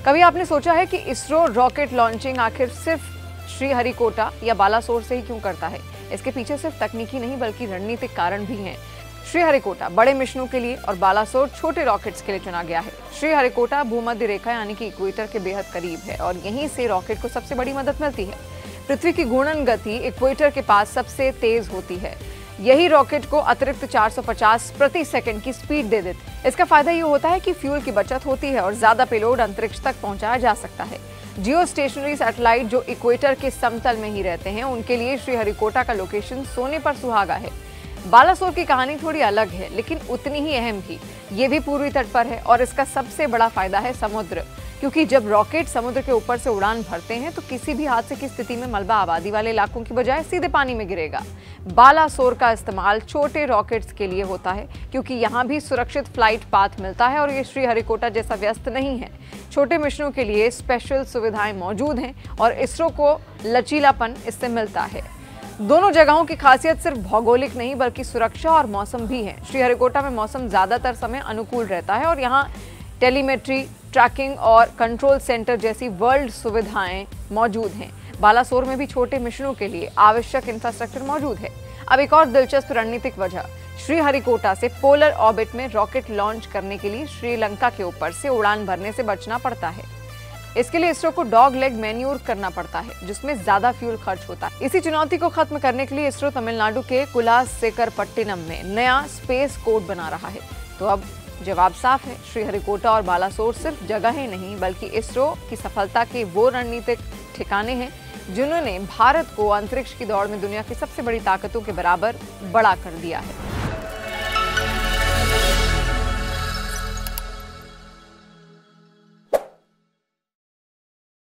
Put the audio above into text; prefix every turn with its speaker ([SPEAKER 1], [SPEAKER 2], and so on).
[SPEAKER 1] कभी आपने सोचा है कि इसरो रॉकेट लॉन्चिंग आखिर सिर्फ श्रीहरिकोटा या बालासोर से ही क्यों करता है? इसके पीछे सिर्फ तकनीकी नहीं बल्कि रणनीतिक कारण भी हैं। श्रीहरिकोटा बड़े मिशनों के लिए और बालासोर छोटे रॉकेट्स के लिए चुना गया है। श्रीहरिकोटा भूमध्य रेखा यानी कि इक्वेटर के बेहद करीब है और यहीं से रॉकेट को सबसे बड़ी मदद मिलती है। पृथ्वी की घूर्णन गति इक्वेटर के पास सबसे तेज होती है। यही रॉकेट को अतिरिक्त 450 प्रति सेकंड की स्पीड दे देती। इसका फायदा ये होता है कि फ्यूल की बचत होती है और ज्यादा पेलोड अंतरिक्ष तक पहुंचाया जा सकता है। जियो स्टेशनरी सैटेलाइट जो इक्वेटर के समतल में ही रहते हैं, उनके लिए श्रीहरिकोटा का लोकेशन सोने पर सुहागा है। बालासोर की कहानी थोड़ी अलग है लेकिन उतनी ही अहम भी। ये भी पूर्वी तट पर है और इसका सबसे बड़ा फायदा है समुद्र, क्योंकि जब रॉकेट समुद्र के ऊपर से उड़ान भरते हैं तो किसी भी हादसे की स्थिति में मलबा आबादी वाले इलाकों की बजाय सीधे पानी में गिरेगा। बालासोर का इस्तेमाल छोटे रॉकेट्स के लिए होता है क्योंकि यहाँ भी सुरक्षित फ्लाइट पाथ मिलता है और ये श्रीहरिकोटा जैसा व्यस्त नहीं है। छोटे मिशनों के लिए स्पेशल सुविधाएं मौजूद हैं और इसरो को लचीलापन इससे मिलता है। दोनों जगहों की खासियत सिर्फ भौगोलिक नहीं बल्कि सुरक्षा और मौसम भी है। श्रीहरिकोटा में मौसम ज्यादातर समय अनुकूल रहता है और यहाँ टेलीमेट्री, ट्रैकिंग और कंट्रोल सेंटर जैसी वर्ल्ड सुविधाएं मौजूद हैं। बालासोर में भी छोटे मिशनों के लिए आवश्यक इंफ्रास्ट्रक्चर मौजूद है। अब एक और दिलचस्प रणनीतिक वजह, श्रीहरिकोटा से पोलर ऑर्बिट में रॉकेट लॉन्च करने के लिए श्रीलंका के ऊपर से उड़ान भरने से बचना पड़ता है। इसके लिए इसरो को डॉग लेग मैन्यूर करना पड़ता है जिसमें ज्यादा फ्यूल खर्च होता है। इसी चुनौती को खत्म करने के लिए इसरो तमिलनाडु के कुलासेकरपट्टिनम में नया स्पेस कोड बना रहा है। तो अब जवाब साफ है, श्रीहरिकोटा और बालासोर सिर्फ जगहें नहीं बल्कि इसरो की सफलता के वो रणनीतिक ठिकाने हैं जिन्होंने भारत को अंतरिक्ष की दौड़ में दुनिया की सबसे बड़ी ताकतों के बराबर बड़ा कर दिया है।